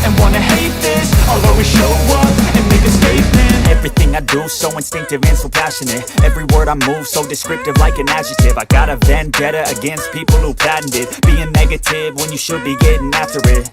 and wanna hate this, I'll always show up and make a statement. Everything I do so instinctive and so passionate. Every word I move so descriptive like an adjective. I got a vendetta against people who patented being negative when you should be getting after it.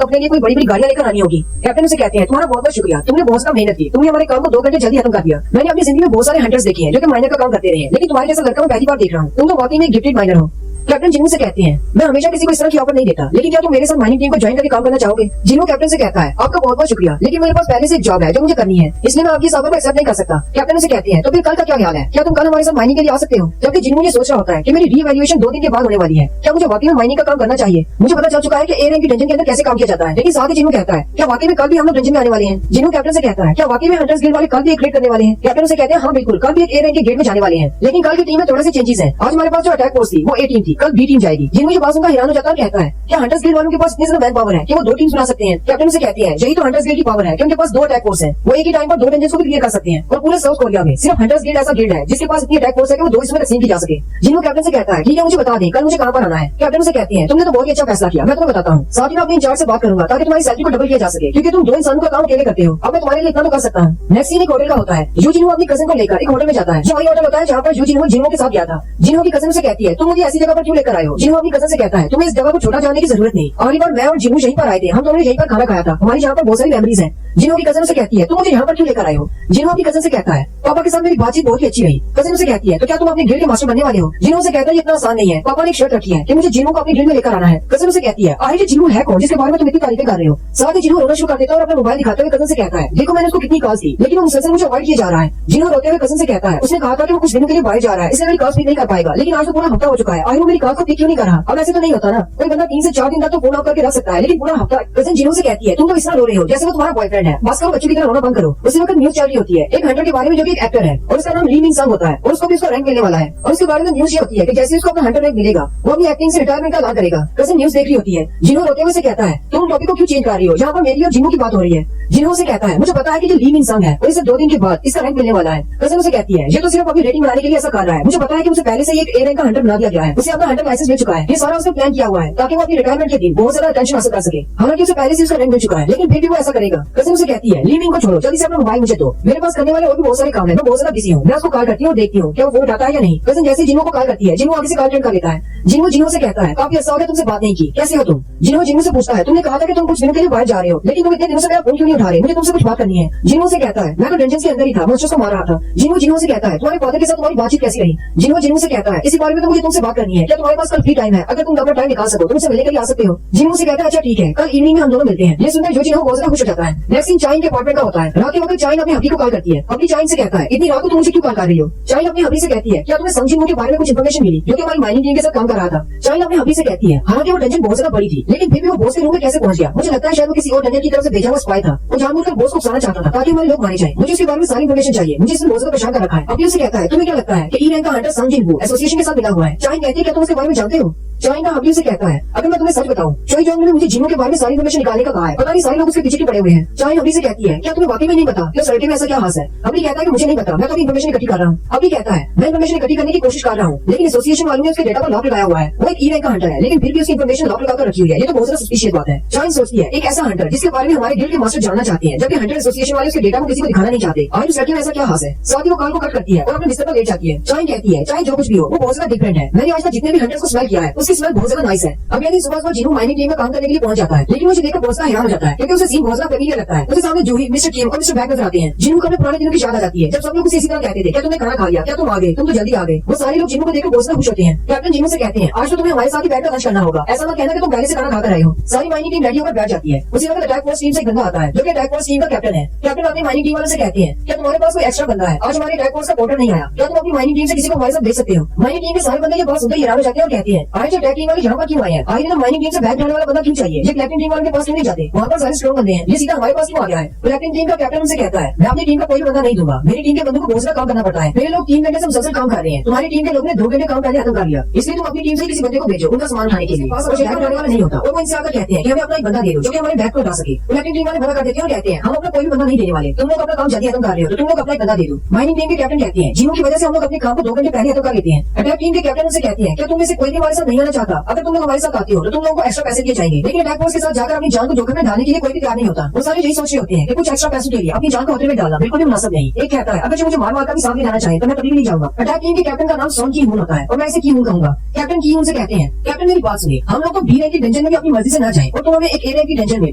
अपने लिए कोई बड़ी बड़ी गाड़ियां लेकर आनी होगी। Captain उसे कहते हैं तुम्हारा बहुत बहुत शुक्रिया, तुमने बहुत सा मेहनत की, तुमने हमारे काम को 2 घंटे जल्दी खत्म कर दिया। मैंने अपनी जिंदगी में बहुत सारे हंटर्स देखे हैं जो कि माइनर का काम करते रहे हैं, लेकिन तुम्हारे जैसा लड़का मैं पहली बार देख रहा हूँ। तुम तो वाकई में एक गिफ्टेड माइनर हो। कैप्टन जिन्हों से कहते हैं मैं हमेशा किसी को इस तरह की ऑफर नहीं देता, लेकिन क्या तुम मेरे साथ माइनिंग टीम को ज्वाइन करके काम करना चाहोगे? जिन्हों कैप्टन से कहता है आपका बहुत बहुत शुक्रिया, लेकिन मेरे पास पहले से एक जॉब है जो मुझे करनी है, इसलिए मैं आपकी इस ऑफर को एक्सेप्ट नहीं कर सकता। कैप्टन से कहते हैं तो फिर कल का क्या ख्याल है, क्या तुम कल हमारे साथ माइनिंग के लिए आ सकते हो? जबकि जिन्हों ये सोच रहा होता है कि मेरी रीवैल्यूएशन 2 दिन के बाद होने वाली है, क्या मुझे वाकई में माइनिंग का काम करना चाहिए? मुझे पता चल चुका है कि ए रैंक की डंजन के अंदर कैसे काम किया जाता है, लेकिन साथ ही जिन्हों कहता है क्या वाकई में कल भी हम लोग डंजन में आने वाले हैं? जिन्हों कैप्टन से कहता है क्या वाकई में हंटर्स गिल्ड वाले कल भी एक रेड करने वाले हैं? कैप्टन से कहते हैं हाँ बिल्कुल, कल भी एक ए रैंक के गेट में जाने वाले हैं, लेकिन कल की टीम में थोड़े से चेंजेस हैं। आज हमारे पास जो अटैक फोर्स थी वो ए टीम थी, कल बी टीम जाएगी। जिन्हों ये बात सुनकर हैरान हो जाता है, कहता है क्या हंटर्स गिल्ड वालों के पास इतनी ज्यादा मैन पावर है कि वो 2 टीम्स बना सकते हैं? कैप्टन से कहती है यही तो हंटर्स गिल्ड की पावर है कि उनके पास 2 अटैक फोर्स है, वो एक ही टाइम पर 2 डंजन्स को भी क्लियर कर सकते हैं। और पूरे साउथ कोरिया में सिर्फ हंटर्स गिल्ड ऐसा गिल्ड है जिसके पास इतनी अटैक फोर्स है कि वो 2 इसमें तकसीम की जा सके। जिन्हों कैप्टन से कहता है ठीक है मुझे बता दें कल मुझे कहाँ पर आना है? कैप्टन से कहती है तुमने तो बहुत ही अच्छा फैसला किया, मैं तुम्हें बताता हूँ। साथ ही मैं अपने इंचार्ज से बात करूंगा ताकि तुम्हारी सैलरी को डबल किया जा सके, क्योंकि तुम 2 इंसानों का काम अकेले करते हो। अब मैं तुम्हारे लिए इतना तो कर सकता हूँ। नेक्स्ट सीन एक होटल का होता है। यू जिन्हों अपनी कजिन को लेकर एक होटल में जाता है, जो वही होटल होता है जहाँ पर यू जिन्हों के साथ गया था। जिन्हों की कजिन से कहती है तुम मुझे ऐसी जगह पर क्यों लेकर आए हो? जिन्हों अपनी कजिन से कहता है तुम्हें इस जगह को छोटा जाने की जरूरत नहीं, अगली बार मैं और जिन्हों यहीं पर आए थे, हम दोनों ने यहीं पर खाना खाया था, हमारी यहाँ पर बहुत सारी मेमोरीज हैं। जिन्हों की कजिन से कहती है तुम मुझे यहाँ पर क्यों लेकर आए हो? जिन्हों अपनी कजिन से कहता है पापा के साथ मेरी बातचीत बहुत ही अच्छी रही। कजिन से कहती है तो क्या तुम अपने गिल्ड के मास्टर बनने वाले हो? जिन्हों से कहता है इतना आसान नहीं है, पापा ने एक शर्त रखी है कि मुझे जिन्हों को अपनी गिल्ड में लेकर आना है। कजिन से कहती है आखिर जिन्हों है कौन जिसके बारे में तुम इतनी तारीफें कर रहे हो? साथ ही जिन्हों रोना शुरू कर देता है और अपना मोबाइल दिखाते हुए कजिन से कहता है देखो मैंने उसको कितनी कॉल की, लेकिन वो मुझसे मुझे अवॉइड किया जा रहा है। जिन्हों रोते हुए कजिन से कहता है उसने कहा था कि वो कुछ दिनों के लिए बाहर जा रहा है, इसलिए मेरी कॉल पिक नहीं कर पाएगा, लेकिन आज तो पूरा हफ्ता हो चुका है, आखिर वो मेरी कॉल को पिक क्यों नहीं कर रहा? अब ऐसे तो नहीं होता ना, कोई बंदा 3 से 4 दिन तक तो फोन ऑफ करके रख सकता है, लेकिन पूरा हफ्ता। कजिन जिन्हों से कहती है तुम तो इस तरह रो रहे हो जैसे वो तुम्हारा बॉयफ्रेंड है, बस करो बच्चों की तरह रोना बंद करो। उसी वक्त न्यूज चल रही होती है एक हंटर के बारे में जो कि एक एक्टर है और उसका नाम ली मिंग संग होता है, और उसको भी उसका रैंक मिलने वाला है। और उसके बारे में न्यूज ये होती है कि जैसे उसको अपना हंटर रैंक मिलेगा वो अपनी एक्टिंग से रिटायरमेंट का ऐलान करेगा। कजिन न्यूज देख रही होती है। जिन्हों रोते हुए से कहता है तुम टॉपिक को क्यों चेंज कर रही हो, यहाँ पर मेरी और जिन्हों की बात हो रही है। जिन्हों से कहता है मुझे पता है कि जो ली मिंग संग है और इसे 2 दिन के बाद इसका रैंक मिलने वाला है। कजिन उसे कहती है ये तो सिर्फ अपनी रेटिंग बनाने के लिए ऐसा कर रहा है, मुझे पता है कि उसे पहले से एक ए रैंक का हंटर बना दिया गया है, उसे अपना हंटर लाइसेंस मिल चुका है, ये सारा उसने प्लान किया हुआ है ताकि वो अपनी रिटायरमेंट के दिन बहुत ज्यादा अटेंशन हासिल कर सके। हालांकि उसे पहले से उसका रैंक मिल चुका है, लेकिन फिर भी वो ऐसा करेगा। कजिन उसे कहती है ली मिंग को छोड़ो, जल्दी से अपना मोबाइल मुझे दो, मेरे पास करने वाले और भी बहुत सारे काम है, मैं बहुत ज्यादा बिजी हूँ। मैं उसको कॉल करती हूँ, देखती हूँ क्या वो फोन उठाता है या नहीं। कजिन जैसे जिन्हों को कॉल करती है जिन्हों आगे से कॉल अटेंड कर लेता है। जिन्हों से कहता है काफी अच्छा हो गया तुमसे बात नहीं की, कैसे हो तुम? जिन्हों से पूछता है तुमने कहा था कि तुम कुछ दिनों के लिए बाहर जा रहे हो, लेकिन तुम इतने दिनों से मेरा फोन क्यों नहीं उठा रहे? मुझे तुमसे कुछ बात करनी है। जिन्हों से कहता है मैं तो डंजन के अंदर ही था, मैं उसको मार रहा था। जिन्हों से कहता है तुम्हारे फादर के साथ तुम्हारी बातचीत कैसी रही? जिन्हों से कहता है इसी बारे में तो मुझे तुमसे बात करनी है, क्या तुम्हारे पास कल फ्री टाइम है? अगर तुम अपना टाइम निकाल सको तो मुझसे मिलने के लिए आ सकते हो। जिन्हों से कहता है अच्छा ठीक है कल इवनिंग में हम दोनों मिलते हैं। ये सुनकर जो जिन्हों बहुत ज्यादा खुश हो जाता है। नेक्स्ट सीन चाइन के अपार्टमेंट का होता है। रात के वक्त चाइन अपनी हबी को कॉल करती है। अपनी चाइन से कहता है इतनी रात को तुम मुझे क्यों कॉल कर रही हो? चाइन अपनी हबी से कहती है क्या तुम्हें संजीव के बारे में कुछ इन्फॉर्मेशन मिली जो कि हमारी माइनिंग टीम के साथ काम कर रहा था? चाइन अपनी हबी से कहती है हालांकि वो डंजन बहुत ज्यादा बड़ी थी, लेकिन फिर भी वो बॉस के रूम में कैसे पहुंच गया? मुझे लगता है शायद वो किसी और डंजन की तरफ से भेजा हुआ स्पाई था, वो जानबूझकर बॉस को उकसाना चाहता था ताकि हमारे लोग मारे जाए। मुझे इसके बारे में सारी इन्फॉर्मेशन चाहिए, मुझे इसमें बहुत ज्यादा परेशान कर रखा है। अपनी से कहता है तुम्हें क्या लगता है कि ई रैंक का हंटर संजीव एसोसिएशन के साथ मिला हुआ है? चाइन कहती है क्या तुम उसके बारे में जानते हो? चाइन का हबी से कहता है अगर मैं तुम्हें सच बताऊं चोई जोंग ने मुझे जिन्हों के बारे में सारी इन्फॉर्मेशन निकालने का कहा है, पता नहीं सारे लोग उसके पीछे पड़े हुए हैं। चाइन हबी से कहती है क्या तुम्हें वाकई में नहीं पता कि सर्टी में ऐसा क्या हास है? अभी कहता है कि मुझे नहीं पता, मैं तो इन्फॉर्मेशन इकट्ठी कर रहा हूँ। अभी कहता है मैं इन्फॉर्मेशन इकट्ठी करने की कोशिश कर रहा हूँ, लेकिन एसोसिएशन वालों ने उसके डेटा पर लॉक लगाया हुआ है। वो एक ई रैंक का हंटर है, लेकिन फिर भी उसकी इन्फॉर्मेशन लॉक लगाकर रखी हुई है, ये तो बहुत ज्यादा सस्पिशियस बात है। चाइन सोचती है एक ऐसा हंटर जिसके बारे में हमारे गिल्ड के मास्टर जानना चाहते हैं, जबकि हंटर एसोसिएशन वाले उसके डेटा को किसी को दिखाना नहीं चाहते। और उस लड़की में ऐसा क्या हास है? साथ ही वो कॉल को कट करती है और अपने बिस्तर पर लेट जाती है। चाइन कहती है चाहे जो कुछ भी हो वो बहुत ज्यादा डिफरेंट है, मैंने आज तक जितने भी हंटर्स को स्मेल किया है उसकी स्मेल बहुत ज्यादा नाइस है। अब यदि सुबह जिन्हों माइनिंग टीम में काम करने के लिए पहुंच जाता है, लेकिन मुझे देखकर बहुत ज्यादा हैरान हो जाता है क्योंकि उसे सीन बहुत ज्यादा फेमिलियर लगता है। उसके सामने जूही, मिस्टर किम और मिस्टर बैग नजर आते हैं। जिन्हों को अपने पुराने दिनों की याद आ जाती है जब सब लोग उसे इसी तरह कहते थे क्या तुमने खाना खा लिया, क्या तुम आ गए, तुम तो जल्दी आ गए। वो सारे लोग जिन्हों को देखकर बहुत ज्यादा खुश होते हैं। कैप्टन जिन्हों से कहते हैं आज तो तुम्हें हमारे साथ ही बैठकर लंच करना होगा, ऐसा मत कहना कि तुम पहले से खाना खाकर आए हो। सारी माइनिंग टीम रेडी होकर बैठ जाती है। उसी वक्त अटैक फोर्स टीम से एक बंदा आता है जो कि अटैक फोर्स टीम का कैप्टन है। कैप्टन अपनी माइनिंग टीम वालों से कहते हैं क्या तुम्हारे पास कोई एक्स्ट्रा बंदा है? आज हमारे अटैक फोर्स का पोर्टर नहीं आया, क्या तुम अपनी माइनिंग टीम से किसी को हमारे साथ भेज सकते हो? माइनिंग टीम के सारे बंदे ये बात सुनकर हैरान हो जाते हैं और कहते हैं आज अटैक टीम वाले यहाँ पर क्यों आए हैं? आखिर माइनिंग टीम से बैक जाने वाला बंदा क्यों चाहिए? ये कलेक्टिंग टीम वालों के पास क्यों नहीं जाते? वहाँ पर सारे स्ट्रॉन्ग बंदे हैं, ये सीधा हमारे पास क्यों आ गया है? कलेक्टिंग टीम का कैप्टन उनसे कहता है मैं अपनी टीम का कोई बंदा नहीं दूंगा, मेरी टीम के बंदों को बहुत ज्यादा काम करना पड़ता है। मेरे लोग 3 घंटे से मुसलसल काम कर रहे हैं, तुम्हारी टीम के लोग ने 2 घंटे काम पहले खत्म कर लिया, इसलिए तुम अपनी टीम से किसी बंदे को भेजो उनका सामान उठाने के लिए। पास बैग उठाने वाला नहीं होता और वो इनसे आकर कहते हैं कि हमें अपना एक बंदा दे दो जो कि हमारे बैग को उठा सके। कलेक्टिंग टीम वाले मना कर देते हैं और कहते हैं हम अपना कोई भी बंदा नहीं देने वाले, तुम लोग अपना काम जल्दी खत्म कर रहे हो तो तुम लोग अपना एक बंदा दे दो। माइनिंग टीम के कैप्टन कहते हैं जिन्हों की वजह से हम लोग अपने काम को 2 घंटे पहले खत्म कर लेते हैं। अटैक टीम के कैप्टन उनसे कहते हैं क्या तुम में से कोई भी हमारे साथ नहीं आना चाहता। अगर तुम लोग हमारे साथ आते हो तो तुम लोगों को एक्स्ट्रा पैसे दिए जाएंगे, लेकिन अटैक फोर्स के साथ जाकर अपनी जान को जोखिम में डालने के लिए कोई भी तैयार नहीं होता। वो सारे यही सोच रहे होते हैं कि कुछ एक्स्ट्रा पैसों के लिए अपनी जान को खतरे में डालना बिल्कुल भी मुनासिब नहीं। एक कहता है अगर जो मुझे मार मार कर भी साथ ले जाना चाहे तो मैं कभी भी नहीं जाऊंगा। अटैक टीम के कैप्टन का नाम सॉन की मून होता है और मैं इसे की मून कहूंगा। कैप्टन की मून से कहते हैं कैप्टन मेरी बात सुनिए, हम लोग तो बी रैंक की डंजन में भी अपनी मर्जी से ना जाए और तुम हमें एक ए रैंक की डंजन में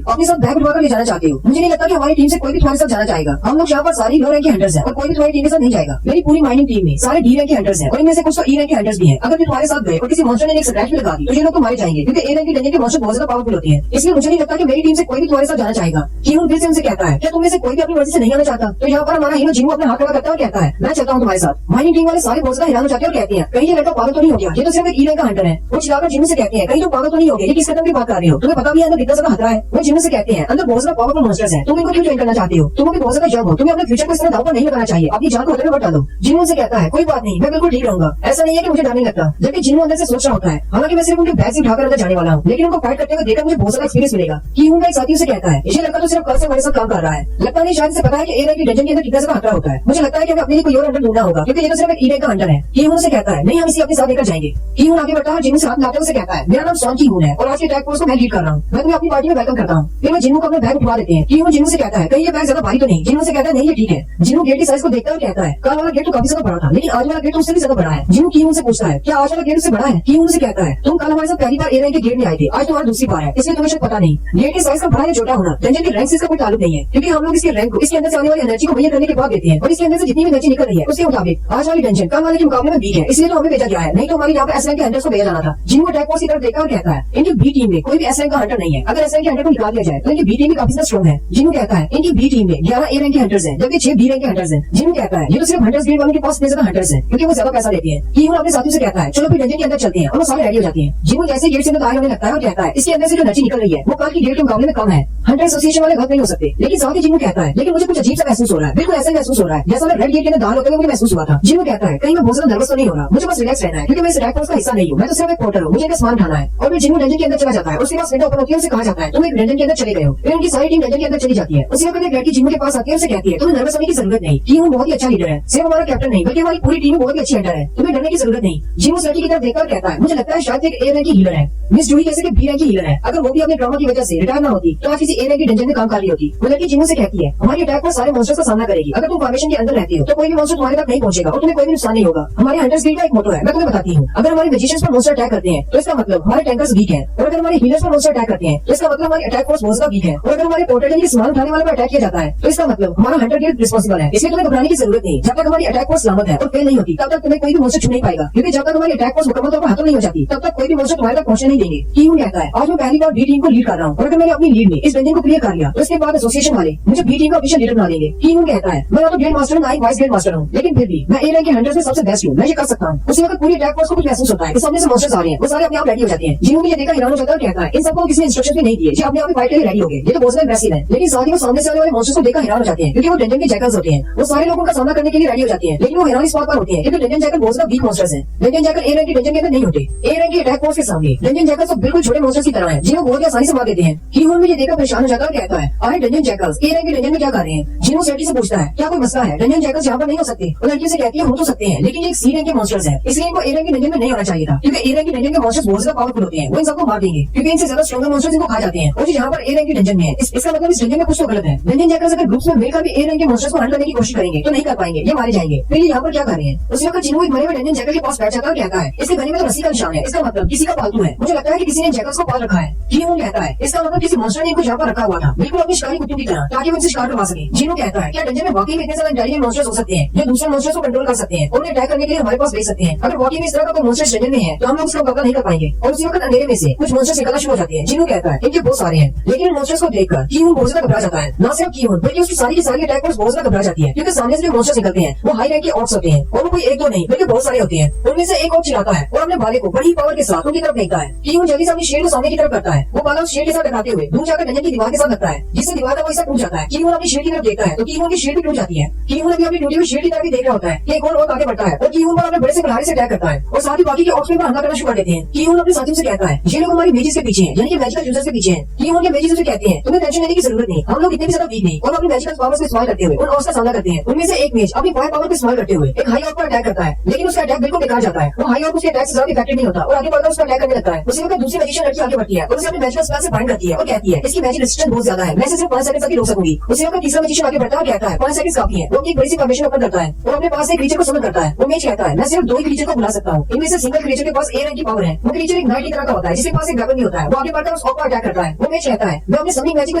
अपने साथ बैग उठवाकर ले जाना चाहते हो। मुझे नहीं लगता कि हमारी टीम से कोई भी तुम्हारे साथ जाना चाहेगा। हम लोग यहाँ पर सारी लो रैंक के हंटर्स हैं और कोई भी तुम्हारी टीम के साथ नहीं जाएगा। मेरी पूरी माइनिंग टीम में सारे डी रैंक के हंटर्स हैं और इनमें से कुछ तो ई रैंक के हंटर्स भी हैं। अगर वे तुम्हारे साथ गए और किसी मॉन्स्टर ने एक स्क्रैच में लगा दी तो ये लोग तो मारे जाएंगे, क्योंकि ए रैंक की डंजन के मॉन्स्टर बहुत ज्यादा पावरफुल होती है। इसलिए मुझे नहीं लगता कि मेरी टीम से कोई भी तुम्हारे साथ जाना चाहेगा। कीहून फिर से उनसे कहता है क्या तुम में से कोई भी अपनी मर्जी से नहीं आना चाहता? तो यहाँ पर हमारा हीरो जिन्हों अपने हाथ खड़ा करता है और कहता है मैं चलता हूँ तुम्हारे साथ। माइनिंग टीम वाले सारे बहुत ज्यादा हैरान हो जाते हैं और कहते हैं कहीं ये लड़का पागल तो नहीं हो गया, ये तो सिर्फ एक ई रैंक का हंटर है। वो चिल्लाकर जिन्हों से कहते हैं कहीं तो पागल तो नहीं हो गया, ये किस कदम की बात कर रहे हो? तुम्हें पता भी है अंदर कितना ज्यादा खतरा है। वो जिन्हों से कहते हैं अंदर बहुत ज्यादा पावरफुल मॉन्स्टर्स हैं, तुम इनको क्यों ज्वाइन करना चाहते हो? तुम भी बहुत ज्यादा यंग हो, तुम्हें अपने फ्यूचर को इस तरह दांव पर नहीं लगाना चाहिए, अपनी जान को खतरे में मत डालो। जिन्हों से कहता है कोई बात नहीं, मैं बिल्कुल ठीक रहूंगा। ऐसा नहीं है कि मुझे डर नहीं लगता, जबकि जिन्हों अंदर से सोच रहा होता है हालांकि मैं सिर्फ उनके बैग से उठाकर अंदर जाने वाला हूँ, लेकिन उनको फाइट करते हुए देखकर मुझे बहुत ज्यादा एक्सपीरियंस मिलेगा। कीहून एक साथियों से कहता है ये लड़का तो सिर्फ कल से हमारे साथ काम कर रहा है, लगता नहीं शायद से पता है कि ए रैंक की डंजन के अंदर कितना ज्यादा खतरा होता है। मुझे लगता है कि हमें अपने लिए कोई और अंडर ढूंढना होगा, क्योंकि ये तो सिर्फ एक ई रैंक का अंडर है। कीहून से कहता है नहीं, हम इसे अपने साथ लेकर जाएंगे। कीहून आगे बढ़ता है, जिन्हों से हाथ मिलाते हुए कहता है मेरा नाम सॉन कीहून है और आज के अटैक फोर्स को मैं लीड कर रहा हूँ, मैं तुम्हें अपनी पार्टी में वेलकम करता हूँ। फिर मैं जिन्हों को अपने बैग उठवा देते हैं। कीहून जिन्हों से कहता है कहीं ये बैग ज्यादा भारी तो नहीं? जिन्हों से कहता है नहीं ये ठीक है। जिन्हों गेट की साइज को देखता हुए कहता है कल वाला गेट तो काफी ज्यादा बड़ा था, लेकिन आज वाला गेट तो उससे भी ज्यादा बड़ा है। जिन्हों कीहून से पूछता है क्या आज वाला गेट उससे बड़ा है? कीहून से कहता है तुम कल हमारे साथ पहली बार ए रैंक के गेट में आए थे, आज तुम्हारा दूसरी बार है, इसलिए तुम्हें शायद पता नहीं। गेट की साइज का बड़ा या छोटा होना डंजन की रैंक से इसका कोई ताल्लुक नहीं है, क्योंकि हम लोग इसके रैंक को इसके अंदर से आने वाली एनर्जी को मुहैया करने के बाद देते हैं और इसके अंदर से जितनी भी एनर्जी निकल रही है उसके मुताबिक आज वाली डंजन कल वाले के मुकाबले में वीक है, इसलिए तो हमें भेजा गया है, नहीं तो हमारे यहाँ पे एस रैंक के हंटर्स को भेजा जाना था। जिन्हों अटैक फोर्स की तरफ देखा और कहता है इनकी बी टीम में कोई भी एस रैंक का हंटर नहीं है, अगर एस रैंक के हंटर को निकाल दिया जाए तो इनकी बी टीम भी काफी ज्यादा स्ट्रॉन्ग है। जिन्हों कहता है इनकी बी टीम में 11 ए रैंक के हंटर्स हैं, जबकि 6 बी रैंक के हंटर्स हैं। जिन्हों कहता है ये तो सिर्फ हंटर्स ग्रेड वालों के पास इतने ज्यादा हंटर्स हैं क्योंकि वो ज्यादा पैसा देते हैं। कीहून अपने साथियों से कहता है चलो फिर डंजन के अंदर चलते हैं और वो सारे रेडी हो जाते हैं। जिन्हों जैसे गेट से अंदर दाखिल होने लगता है और कहता है इसके अंदर से जो एनर्जी निकल रही है वो कल की गेट के मुकाबले में कम है। हंटर एसोसिएशन वाले गलत नहीं हो सकते, लेकिन साथ ही जिन्हों कहता है लेकिन मुझे कुछ अजीब सा महसूस हो रहा है, बिल्कुल ऐसा ही महसूस हो रहा है जैसा मैं रेड गेट के अंदर दाखिल होते हुए मुझे महसूस हुआ था। जिन्हों कहता है कहीं मैं बहुत ज्यादा नर्वस तो नहीं हो रहा, मुझे बस रिलैक्स रहना है क्योंकि मैं इस अटैक फोर्स का हिस्सा नहीं हूँ, मैं तो सिर्फ एक पोर्टर हूँ, मुझे इनका सामान उठाना है। और फिर जिन्हों डंजन के अंदर चला जाता है उसके पास विंडो ओपन होती है, उसे कहा जाता है तुम एक डंजन के अंदर चले गए हो। फिर उनकी सारी टीम डंजन के अंदर चली जाती है। उसी वक्त एक लड़की जिन्हों के पास आती है, उसे कहती है तुम्हें नर्वस होने की जरूरत नहीं, कीहून बहुत ही अच्छा लीडर है, सिर्फ हमारा कैप्टन नहीं बल्कि हमारी पूरी टीम बहुत ही अच्छी हंटर है, तुम्हें डरने की जरूरत नहीं। जिन्हों लड़की की तरफ देखकर कहता है मुझे लगता है शायद एक ए रैंक की हीलर है, मिस जूही जैसे कि बी रैंक की हीलर है, अगर वो भी अपने ड्रामा की वजह से रिटायर ना होती तो आज किसी ए रैंक की डंजन में काम कर रही होती। वो लड़की जिन्हों से कहती है हमारी अटैक पर सारे मॉन्स्टर्स का सामना करेगी, अगर तुम फॉर्मेशन के अंदर रहती हो तो कोई भी मॉन्स्टर तुम्हारे तक नहीं पहुंचेगा और तुम्हें कोई भी नुकसान नहीं होगा। हमारे हंटर्स गिल्ड का एक मोटो है, मैं तुम्हें बताती हूँ, अगर हमारे मैजिशियंस पर मॉन्स्टर अटैक करते हैं तो इसका मतलब हमारे टैंकर्स वीक है, और अगर हमारे हीलर्स पर मॉन्स्टर अटैक करते हैं तो इसका मतलब हमारी अटैक फोर्स बहुत ज्यादा वीक है, और अगर हमारे पोर्टल यानी सामान उठाने वाले पर अटैक किया जाता है तो इसका मतलब हमारा हंटर गिल्ड रिस्पॉन्सिबल है। इसलिए तुम्हें घबराने की जरूरत नहीं, जब तक हमारी अटैक फोर्स सलामत है और फेल नहीं होती तब तक तुम्हें कोई भी मॉन्स्टर छू नहीं पाएगा, क्योंकि जब तक हमारी अटैक फोर्स मुकम्मल तौर पर खत्म नहीं हो जाती तब तक कोई भी मॉन्स्टर तुम्हारे तक पहुंचने नहीं देंगे। कीहून कहता है आज मैं पहली बार बी टीम को लीड कर रहा हूँ और अगर मैंने अपनी लीड में इस डंजन को क्लियर कर लिया तो इसके बाद एसोसिएशन वाले मुझे बी टीम का ऑफिशियल लीडर बना देंगे। कीहून कहता है मैं तो ग्रेड मास्टर हूँ, ना ही वाइस ग्रेड मास्टर हूँ, लेकिन फिर भी मैं ए रैंक के हंटर्स में सबसे बेस्ट हूँ, मैं ये कर सकता हूँ। उसी वक्त पूरी अटैक फोर्स को कुछ महसूस होता है कि सामने से मॉन्स्टर्स आ रहे हैं, वो सारे अपने आप रेडी हो जाते हैं। जिन्होंने ये देखकर हैरान हो जाता है और कहता है इन सबको किसी ने इंस्ट्रक्शन भी नहीं दिए, ये अपने आप ही फाइट के लिए रेडी हो गए, ये तो बहुत ज्यादा इंप्रेसिव है। लेकिन साथ ही वो सामने से आने वाले मॉन्स्टर्स को देखकर हैरान हो जाते हैं क्योंकि वो डंजन के जैकल्स होते हैं, वो सारे लोगों का सामना करने के लिए रेडी हो जाते हैं, लेकिन वो हैरान इस बात पर होते हैं क्योंकि डंजन जैकल बहुत ज्यादा वीक मॉन्स्टर्स हैं। डंजन जैकल ए रैंक की डंजन के अंदर नहीं होते, ए रैंक की अटैक फोर्स के सामने डंजन जैकल्स तो बिल्कुल छोटे मॉन्स्टर्स की तरह हैं जिन्हें बहुत ही आसानी से मार देते हैं। कीहून में ये देखकर परेशान हो जाता है और कहता है अरे डंजन जैकल्स ए रैंक की डंजन में क्या कर रहे हैं? जिन्हों सेठी से पूछता है क्या कोई मसला है? डंजन जैकल्स यहाँ पर नहीं हो सकते। वो लड़की से कहती है हो तो सकते हैं, लेकिन ये एक सी रैंक के मॉन्स्टर्स हैं, इसलिए इनको ए रैंक की डंजन में नहीं होना चाहिए था, क्योंकि ए रैंक की डंजन के मॉन्स्टर्स बहुत ज्यादा पावरफुल होते हैं, वो इन सबको मार देंगे क्योंकि इनसे ज्यादा स्ट्रॉन्गर मॉन्स्टर्स इनको खा जाते हैं। और यहाँ पर ए रैंक की डंजन में है, इसका मतलब इस डंजन में कुछ तो गलत है। डंजन जैकल्स अगर ग्रुप्स में मिलकर भी ए रैंक के मॉन्स्टर्स को हंट करने की कोशिश करेंगे तो नहीं कर पाएंगे, ये मारे जाएंगे। फिर ये यहाँ पर क्या कर रहे हैं? उसी वक्त जिन्हों एक मरे हुए डंजन जैकल के पास बैठ जाता है और कहता है इसके गले में तो रस्सी का निशान है, इसका मतलब किसी का पालतू है, मुझे लगता है कि किसी ने जैकल्स को पाल रखा है। कीहून कहता है इसका मतलब किसी मॉन्स्टर ने इनको यहाँ पर रखा हुआ था, बिल्कुल अपनी शिकारी कुत्तों की तरह, ताकि वो इनसे शिकार करवा सके। जिन्हों कहता है क्या डंजन में वाकई में इतने ज्यादा इंटेलिजेंट मॉन्स्टर्स हो सकते हैं जो दूसरे मॉन्स्टर्स को कंट्रोल कर सकते हैं और उन्हें अटैक करने के लिए हमारे पास भेज सकते हैं? अगर वाकई में इस तरह का कोई मॉन्स्टर डंजन में है तो हम लोग उसका मुकाबला नहीं कर पाएंगे। और उसी वक्त अंधेरे में से कुछ मॉन्स्टर्स निकलना शुरू हो जाते हैं। जिन्हों कहता है इनके बहुत सारे हैं, लेकिन मॉन्स्टर्स को देखकर कीहून बहुत ज्यादा घबरा जाता है। न सिर्फ कीहून बल्कि उसकी सारी की सारी अटैक फोर्स बहुत ज्यादा घबरा जाती है, क्योंकि सामने से जो मॉन्स्टर्स निकलते हैं वो हाई रैंक के ऑर्क्स होते हैं और वो कोई एक दो नहीं बल्कि बहुत सारे होते हैं। उनमें से एक और चिल्लाता है और अपने भाले को बड़ी पावर के साथ उनकी तरफ फेंकता है। कीहून जल्दी से अपनी शेर को सामने की तरफ करता है, वो भाला उस शेर के साथ टकराते हुए दूर जाकर डंजन की दीवार के साथ लगता है, जिससे दीवार का वो हिस्सा टूट जाता है। कीहून अपनी शेर की तरफ देखता है तो कीहून की शेर भी टूट जाती है। कीहून अभी अपनी टूटी हुई शेर की तरफ भी देख रहा होता है कि एक और आगे बढ़ता है और कीहून पर अपने बड़े से प्रहारी से अटैक करता है और साथ ही बाकी के ऑप्शन पर हमला करना शुरू कर देते हैं। कीहून अपने साथियों से कहता है ये लोग हमारी मेजिस के पीछे हैं, यानी कि मैजिकल यूजर्स के पीछे हैं। कीहून के मेजिस उसे कहते हैं तुम्हें टेंशन लेने की जरूरत नहीं, हम लोग इतने भी ज्यादा वीक नहीं, और अपनी मैजिकल पावर्स को इस्तेमाल करते हुए उन ऑर्क्स का सामना करते हैं। उनमें से एक मेज अपनी फायर पावर को इस्तेमाल करते हुए एक हाई ऑर्क पर अटैक करता है, लेकिन उसका अटैक बिल्कुल बेकार जाता है। वो हाई ऑर्क उसके अटैक से ज्यादा इफेक्टिव नहीं होता। था और आगे बढ़कर उसका अटैक करने लगता है। उसी वक्त दूसरी मैजिशियन लड़की आगे बढ़ती है और उसे अपने मैजिकल स्पेल से बाइंड करती है और कहती है इसकी मैजिक रेजिस्टेंस बहुत ज्यादा है, मैं इसे सिर्फ 5 सेकंड तक ही रोक सकूंगी। उसी वक्त तीसरा मैजिशियन आगे बढ़ता है और कहता है 5 सेकंड काफी है। वो एक बड़ी सी फॉर्मेशन ओपन करता है और अपने पास एक क्रीचर को समन करता है। वो मेज कहता है मैं सिर्फ 2 ही क्रीचर को बुला सकता हूँ, इनमें से सिंगल क्रीचर के पास ए रैंक की पावर है। वो क्रीचर एक नाइट की तरह का होता है जिसके पास एक वेपन नहीं होता है। वो आगे बढ़कर उस ऑफ को अटैक करता है। वो मेज कहता है मैं अपने सभी मैजिक को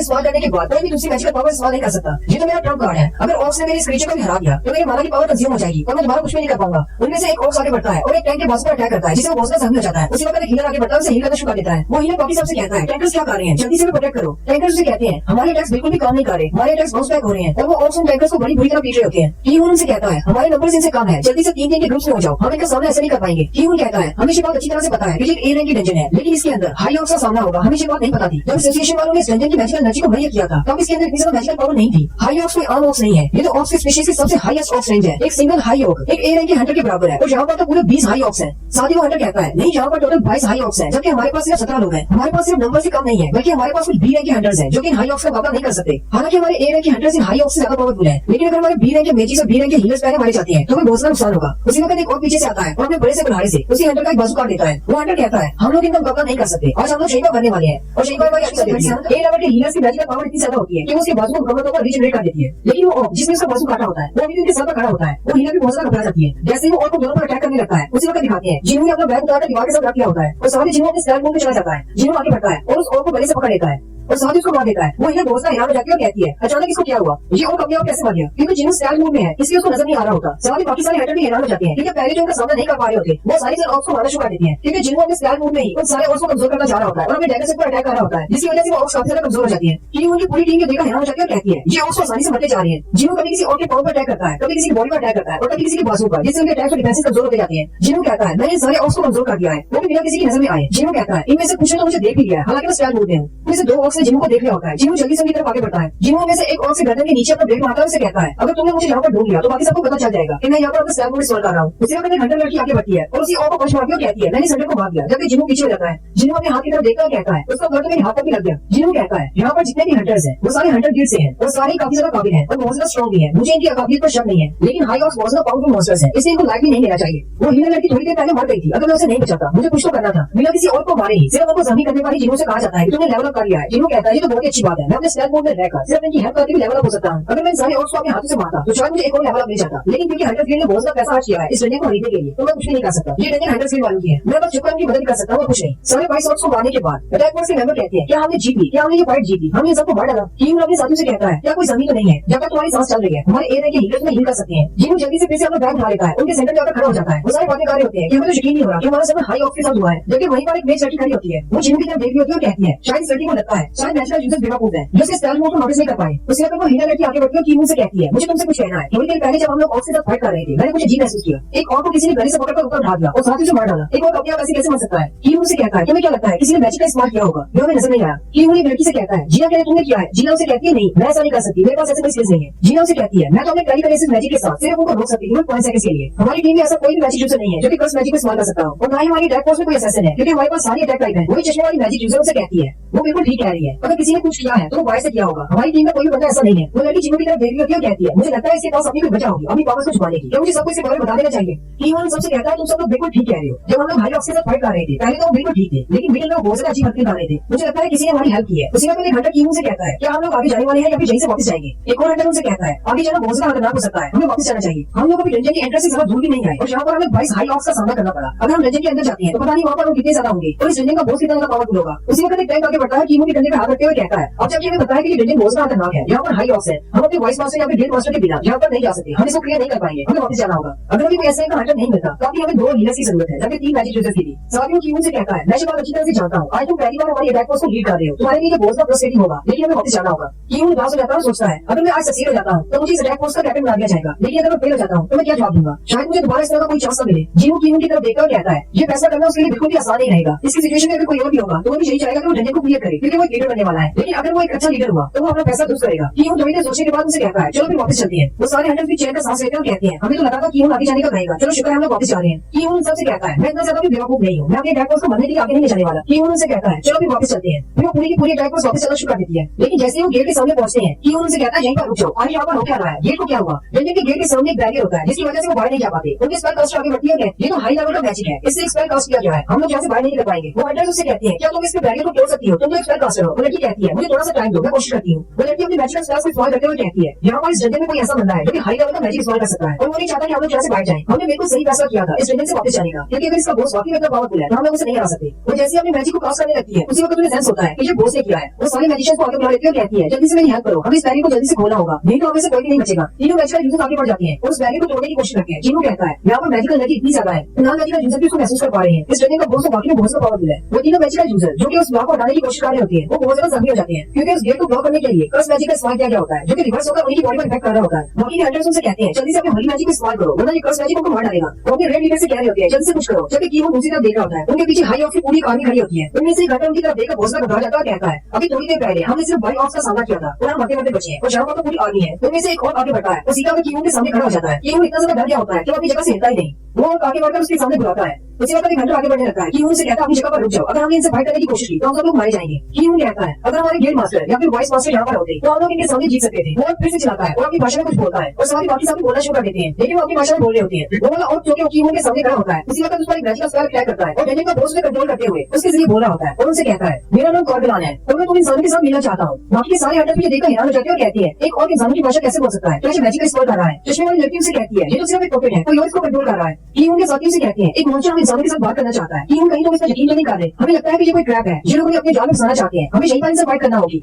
इस्तेमाल करने के बाद कोई भी दूसरी मैजिकल पावर इस्तेमाल नहीं कर सकता, ये तो मेरा ट्रम्प कार्ड है। अगर ऑक्स ने मेरे इस क्रीचर को भी हरा दिया तो मेरी माना की पावर कंज्यूम हो जाएगी और मैं दोबारा कुछ भी नहीं कर पाऊंगा। उनमें से एक ऑक्स आगे बढ़ता है और एक टैंक के बॉस पर अटैक करता है जिसे वो बॉस का जख्मी हो जाता है। उसी वक्त एक हीलर आगे बढ़ता है, उसे हील करना शुरू कर देता है। वो हीलर बाकी सबसे कहता है टैंकर्स क्या कर रहे हैं, जल्दी से प्रोटेक्ट करो। टैंकर्स उसे कहते हैं हमारे अटैक्स बिल्कुल भी काम नहीं कर रहे, हमारे अटैक्स बाउंस बैक हो रहे हैं और वो ऑक्स उन टैंकर्स को बड़ी बुरी तरह पीट रहे होते हैं। कीहून उनसे कहता है हमारे नंबर्स इनसे कम है, जल्दी से 3-3 के ग्रुप्स में हो जाओ, हम इनका सामना ऐसे नहीं कर पाएंगे। कीहून कहता है हमें ये बात अच्छी तरह से पता है कि ये ए रैंक की डंजन है लेकिन इसके अंदर हाई ऑक्स का सामना होगा, हमें ये बात नहीं पता थी। जब एसोसिएशन वालों ने इस डंजन की मैजिकल एनर्जी को मुहैया किया था तब इसके अंदर इतनी ज्यादा मैजिकल पावर नहीं थी। हाई ऑक्स में आम ऑक्स नहीं है, ये तो ऑक्स की स्पीशीज की सबसे हाईएस्ट ऑक्स रेंज है। एक सिंगल हाई ऑक एक ए रैंक के हंटर के बराबर है और यहाँ पर तो पूरे 20 हाई ऑक्स है। साथ ही वो हंटर कहता है नहीं, यहाँ पर टोटल 22 हाई ऑक्स है जबकि हमारे पास सिर्फ 17 लोग हैं। हमारे पास सिर्फ नंबर से कम नहीं है बल्कि हमारे पास कुछ बी रैंक के हंटर्स हैं जो कि इन हाई ऑक्स का मुकाबला नहीं कर सकते। हालांकि हमारे ए रैंक के हंटर्स इन हाई ऑक्स से ज्यादा पावरफुल है, लेकिन अगर हमारे बी रैंक के मेजिस और बी रैंक के हीलर्स पहले मारे जाते हैं तो हमें बहुत सा नुकसान होगा। उसी वक्त एक और पीछे से आता है और अपने बड़े से कुल्हाड़े से उसी हंटर का एक बाजू काट देता है। वो हंटर कहता है हम लोग इनका मुकाबला नहीं कर सकते, आज हम लोग शहीद बनने वाले हैं। और शहीद हमारी अच्छी है। ए लेवल के हीलर्स की मैजिकल पावर इतनी ज्यादा होती है कि वो उसके बाजू को मुकम्मल तौर पर रीजनरेट कर देती है, लेकिन वो जिसमें उसका बाजू काटा होता है वो अभी उनके सर पर खड़ा होता है। वो हीलर भी बहुत ज्यादा घबरा जाती है। जैसे ही वो और को दोनों पर अटैक करने लगता है उसी वक्त दिखाते हैं जिन्होंने अपना बैग उतारकर दीवार के साथ रख लिया होता है और साथ ही जिन्होंने अपने स्टैंड मूव में चला जाता है। जिन्होंने आगे बढ़ता है और उस और को गले से पकड़ लेता है और साथ ही उसको मार देता है। वो हीलर बहुत हैरान हो जाती है और कहती है अचानक इसको क्या हुआ, ये और अपने आप कैसे मर गया, क्योंकि जिन्होंने स्टैंड मूव में है इसलिए उसको नजर नहीं आ रहा होता। साथ ही बाकी सारे हंटर भी हैरान हो जाते हैं क्योंकि पहले जो उनका सामना नहीं कर पा रहे होते वो सारी ऑक्स को मारना शुरू कर देती है क्योंकि जिन्होंने अपने स्टैंड मूव में ही उन सारे ऑक्स को कमजोर करना चाह रहा होता है और अपने डैगर से अटैक कर रहा होता है, जिसकी वजह से वो ऑक्स काफी ज्यादा कमजोर हो जाती है। कि उनकी पूरी टीम देखकर हैरान हो जाती है और कहती है ये ऑक्स आसानी से मरते जा रहे हैं। जिन्हों कभी किसी और के पावर पर अटैक करता है, कभी किसी की बॉडी पर अटैक करता है और कभी किसी की बाजू पर, जिससे उनके अटैक और डिफेंस कमजोर होते जाते हैं। जिन्हों कहता है मैंने सारे ऑक्स को कमजोर कर दिया है, वो भी बिना किसी की नजर में आए। जिन्हों कहता है इनमें से कुछ ने तो मुझे देख भी लिया है, हालांकि मैं स्टैंड मूव में हूँ। उनमें से 2 ऑक्स ने जिन्हों को देख लिया होता है। जिन्हों जल्दी से उनकी तरफ आगे बढ़ता है। जिन्हों में से एक ऑक्स गर्दन के नीचे अपना ब्लेड मारता है, उसे कहता है अगर तुमने मुझे यहाँ पर ढूंढ लिया तो बाकी सबको पता चल जाएगा कि मैं यहाँ पर अपना स्टैंड मूव इस्तेमाल कर रहा हूँ। उसी वक्त हंटर लड़की आगे बढ़ती है और उसी ऑक को पंच मारती है और कहती है मैंने इस हंटर को मार दिया, जबकि जिन्हों पीछे हो जाता है। जिन्हों अपने हाथ की तरफ देखकर कहता है उसका ब्लड मेरे हाथ पर भी लग गया। जिन्हों कहता है यहाँ पर जितने भी हंटर्स हैं वो सारे हंटर गिल्ड से हैं और सारे काफी ज्यादा काबिल हैं और बहुत ज्यादा स्ट्रॉन्ग भी है। मुझे इनकी काबिलियत पर शक नहीं है, लेकिन हाई ऑक्स बहुत ज्यादा पावरफुल मॉन्स्टर्स हैं, इसलिए इनको लाइफ भी नहीं लेना चाहिए। वो हीलर लड़की थोड़ी देर पहले मर गई थी, अगर मैं उसे नहीं बचाता मुझे कुछ तो करना था बिना किसी और को मारे ही। सिर्फ उनको जख्मी करने वाली जिन्हों से कहा जाता है कि तुमने लेवल अप कर लिया है। जिन्हों कहता है ये तो बहुत ही अच्छी बात है, मैं अपने स्टैंड मोड में रहकर सिर्फ इनकी हेल्प करके भी लेवल अप हो सकता हूँ। अगर मैं सारे ऑक्स को अपने हाथों से मारता तो शायद मुझे एक और लेवल अप मिल जाता, लेकिन क्योंकि हंटर गिल्ड ने बहुत ज्यादा पैसा खर्च किया है इस डंजन को खरीदने के लिए तो मैं कुछ भी नहीं कर सकता। ये डंजन हंटर गिल्ड वालों की है, मैं बस चुपकर उनकी मदद कर सकता हूँ और कुछ नहीं। सारे 22 ऑक्स को मारने के बाद अटैक फोर्स के मेंबर कहते हैं क्या हमने जीत ली, क्या हमने ये फाइट जीत ली, हमने सबको मार डाला। टीम अपने साथियों से कहता है क्या कोई जमीन तो नहीं है जब तक तुम्हारी सांस चल रही है, हमारे एरिया के हीलर्स में हील कर सकते हैं। जिन्हों जल्दी से फिर से अपना बैग उठा लेता है, उनके सेंटर में आकर खड़ा हो जाता है। वो सारे बातें कर रहे होते हैं कि हमें तो यकीन नहीं हो रहा कि हमारा समय हाई ऑक्स के साथ हुआ है, जबकि वहीं पर एक मेज लड़की खड़ी होती है। वो जिन्हों की तरफ देख रही होती है और कहती है शायद इस लड़की को लगता है शायद नेचुरल यूजर्स बेवकूफ है जो इसके स्टाइल मोड को नोटिस नहीं कर पाए। उसी वक्त वो हीलर लड़की आगे बढ़ती है और कीमू से कहती है मुझे तुमसे कुछ कहना है। थोड़ी देर पहले जब हम लोग ऑक्स के साथ फाइट कर रहे थे मैंने कुछ अजीब महसूस किया, एक और को किसी ने गले से पकड़कर ऊपर उठा दिया और साथ ही उसे मार डाला। एक और अपने आप ऐसे कैसे मर सकता है। कीमू से कहता है तुम्हें क्या लगता है किसी ने मैजिक का इस्तेमाल किया होगा, जो हमें नजर नहीं आया। कीमू ने लड़की से कहता है जीना कहते तुमने किया है। जीना उसे कहती है नहीं मैं ऐसा नहीं कर सकती, मेरे पास ऐसे कोई स्किल्स नहीं है। जीना उसे कहती है मैं तो अपने टेलीकिनेसिस मैजिक के साथ सिर्फ उनको रोक सकती हूँ 5 सेकंड के लिए। हमारी टीम में ऐसा कोई भी मैजिक यूजर नहीं है जो कि कर्स मैजिक को इस्तेमाल कर सकता हो और ना ही हमारी अटैक फोर्स में कोई असैसिन है क्योंकि हमारे पास सारी अटैक टाइप है। वही चश्मे वाली मैजिक यूजर उसे कहती है वो बिल्कुल ठीक कह रही है, अगर किसी ने कुछ किया है तो वो बाहर से किया होगा, हमारी टीम में कोई भी बंदा ऐसा नहीं है। वो लड़की जिन्हों की तरफ देख रही होती है और कहती है मुझे लगता है इसके पास अपनी कोई वजह होगी अपनी पावर्स को छुपाने की, क्या मुझे सबको इसके बारे में बता देना चाहिए। टीम सबसे कहता है तुम सब लोग बिल्कुल ठीक कह रहे हो। जब हम लोग हाई ऑक्स के साथ फाइट कर रहे थे पहले तो वो बिल्कुल ठीक थे, लेकिन मिडिल में वो बहुत ज्यादा अच्छी हरकतें कर रहे थे। मुझे लगता है किसी ने हमारी हेल्प की है। उसी वक्त एक हंटर कीमू से कहता है क्या हम लोग आगे जाने वाले हैं या फिर यहीं से वापस जाएंगे। एक और हंटर उनसे कहता है आगे जाना बहुत ज्यादा खतरनाक हो सकता है, हमें वापस जाना चाहिए। हम लोग अभी डंजन की एंट्रेंस से ज्यादा दूर भी नहीं आए और यहाँ पर हमें 22 हाई ऑक्स का सामना करना पड़ा। अगर हम डंजन के अंदर जाते हैं तो पता नहीं वहाँ पर लोग कितने ज्यादा होंगे और इस डंजन का बहुत कितना ज्यादा पावरफुल होगा। उसी वक्त एक टैंक आगे बढ़ता है, कीमू के डंडे पे हाथ रखते हुए कहता है अब जब ये हमें बताया कि ये डंजन बहुत ज्यादा खतरनाक है, यहाँ पर हाई ऑक्स है, हम अपने वाइस मास्टर या फिर गेट मास्टर के बिना यहाँ पर नहीं जा सकते, हम इसको क्लियर नहीं कर पाएंगे, हमें वापस जाना होगा। अगर अभी कोई ऐसे का हंटर नहीं मिलता तो अभी हमें 2 हीलर्स की जरूरत है जबकि 3 मैजिक यूजर्स की थी। साथियों कीमू से कहता है मैं ये बात अच्छी तरह से जानता हूँ, आज तुम पहली बार हमारी अटैक फोर्स को लीड कर रहे हो, तुम्हारे लिए बहुत ज्यादा फ्रस्ट्रेटिंग होगा, लेकिन हमें वापस जाना होगा। कीमू उदास हो जाता है और सोचता है अगर मैं आज सक्सीड हो जाता हूँ तो मुझे इस अटैक फोर्स का कैप्टन बना दिया जाएगा, लेकिन अगर मैं फेल हो जाता हूँ तो मैं क्या जवाब दूंगा, शायद मुझे दोबारा इस तरह का कोई चांस न मिले। जीनू कीमू की तरफ देखकर कहता है ये फैसला करना उसके लिए बिल्कुल भी आसान नहीं रहेगा, इसकी सिचुएशन में अगर कोई और भी होगा तो वो भी यही चाहेगा कि वो डंजन को क्लियर करे क्योंकि वो लीडर बनने वाला है, लेकिन अगर वो एक अच्छा लीडर हुआ तो वो अपना पैसा यूज करेगा। कि थोड़ी देर सोचने के बाद उनसे कहता है चलो फिर वापस चलते हैं। वो सारे हंटर्स भी चैन का सांस लेते हैं और कहते हैं हमें तो लगा था कि आगे जाने का कहेगा, चलो शुक्र है हम लोग वापस जा रहे हैं। कि उन सबसे कहता है मैं इतना ज्यादा भी बेवकूफ नहीं हूँ, मैं अपने अटैक फोर्स को मरने के लिए आगे नहीं जाने वाला। कि उनसे कहता है चलो फिर वापस चलते हैं। फिर वो पूरी की पूरी अटैक फोर्स वापस चलना शुरू कर देती है। लेकिन जैसे ही वो गेट के सामने पहुंचते हैं कि उनसे कहता है यहीं पर रुक जाओ, आज यहाँ पर हो क्या रहा है, गेट को क्या हुआ। रंजन के गेट के सामने एक बैरियर होता है जिसकी वजह से वो बाहर नहीं जा पाते। उनके स्पेल कास्ट आगे बढ़ती है, ये तो हाई लेवल का मैजिक है, इससे एक स्पेल कास्ट किया गया है, हम लोग यहाँ से बाहर नहीं निकल पाएंगे। वो हंटर्स उससे कहते हैं क्या तुम इसके बैरियर को तोड़ सकती हो, तुम तो एक स्पेल कास्टर हो। वो लड़की कहती है मुझे थोड़ा सा टाइम दो, मैं कोशिश करती हूँ। वो लड़की अपनी मैजिकल स्पेल्स को इस्तेमाल करते हुए कहती है यहाँ पर इस जंगल में कोई ऐसा बंदा है जो कि हाई लेवल का मैजिक इस्तेमाल कर सकता है और वो नहीं चाहता कि हम लोग यहाँ से बाहर जाएं। हमने बिल्कुल सही फैसला किया था इस जंगल से वापस जाने का, क्योंकि अगर इसका बॉस वाकई इतना पावरफुल है तो हम लोग उसे नहीं हरा सकते। वो जैसे अपनी मैजिक को कास्ट करने लगती है उसी वक्त उन्हें सेंस होता है कि ये बॉस ने किया है। वो सारे मैजिशियंस को आगे बुला लेती है और कहती है जल्दी से मेरी हेल्प करो, हमें इस बैरियर को जल्दी से खोलना होगा, नहीं तो हमें से कोई भी नहीं बचेगा। तीनों मैजिकल यूजर्स आगे बढ़ जाते हैं और उस बैरियर को तोड़ने की कोशिश करते हैं। जिन्हों कहता है यहाँ पर मैजिकल एनर्जी इतनी ज्यादा है नॉन मैजिकल यूजर भी उसको महसूस कर पा रहे हैं। इस जंगल का बॉस तो वाकई बहुत पावरफुल है। वो तीनों मैजिकल यूजर जो कि उस ब्लॉक को हटाने की कोशिश कर रहे होते हैं वो बहुत ज्यादा जख्मी हो जाते हैं, क्योंकि उस गेट को ब्लॉक करने के लिए कर्स मैजिक का इस्तेमाल किया गया होता है जो कि रिवर्स होकर उनकी बॉडी पर इफेक्ट कर रहा होता है। बाकी के हंटर्स उनसे कहते हैं जल्दी से अपने होली मैजिक को इस्तेमाल करो वरना ये कर्स मैजिक को मार डालेगा। वो अपने रेड लीडर से कह रहे होते हैं जल्दी से कुछ करो, जबकि कीमो दूसरी तरफ देख रहा होता है। उनके पीछे हाई ऑफ की पूरी आर्मी खड़ी होती है। उनमें से एक हंटर उनकी तरफ देखकर बहुत ज्यादा घबरा जाता है और कहता है अभी थोड़ी देर पहले हमने सिर्फ बाई ऑफ का सामना किया था और हम मरते मरते बचे हैं और यहाँ पर तो पूरी आर्मी है। उनमें से एक और आगे बढ़ता है, वो सीधा कीमो के सामने खड़ा हो जाता है। कीमो इतना ज्यादा डर गया होता है कि वो अपनी जगह से हिलता ही नहीं। वो आगे बढ़कर उसके सामने बुलाता है। उसी वक्त एक हंटर आगे बढ़ने लगता है कि उनसे कहता है अपनी जगह पर रुक जाओ, अगर हमने इनसे फाइट करने की कोशिश की तो हम सब लोग मारे जाएंगे। कि कहता है अगर हमारे गेम मास्टर या फिर वॉइस मास्टर यहाँ पर होते तो हम लोग इनके सामने जीत सकते थे। वो फिर से चलाता है और अपनी भाषा में कुछ बोलता है और सारी बाकी सामने बोलना शुरू कर देते हैं, लेकिन वो अपनी भाषा में बोल रहे होते हैं। वो वाला और जो कि के सामने खड़ा होता है उसी वक्त उस पर एक मैजिकल स्पेल अप्लाई करता है और डेनियल का बॉस को कंट्रोल करते हुए उसके जरिए बोल रहा होता है और उनसे कहता है मेरा नाम कॉर्बेलान है और मैं तुम इंसानों के साथ मिलना चाहता हूँ। बाकी सारे हंटर भी देखकर हैरान हो जाते हैं और कहती है एक और इंसानों की भाषा कैसे बोल सकता है, तो ये मैजिक का इस्तेमाल कर रहा है। चश्मे वाली लड़की उसे कहती है ये तो सिर्फ एक पपेट है, कोई और इसको कंट्रोल कर रहा है। कि उनके साथियों से कहती है एक मॉन्स्टर हम इंसानों के साथ बात करना चाहता है। कि कहीं तो इस पर यकीन तो नहीं कर रहे, हमें लगता है कि ये कोई ट्रैप है, ये लोग अपने जान में फंसाना चाहते हैं, हमें यहीं पर इनसे फाइट करना होगी।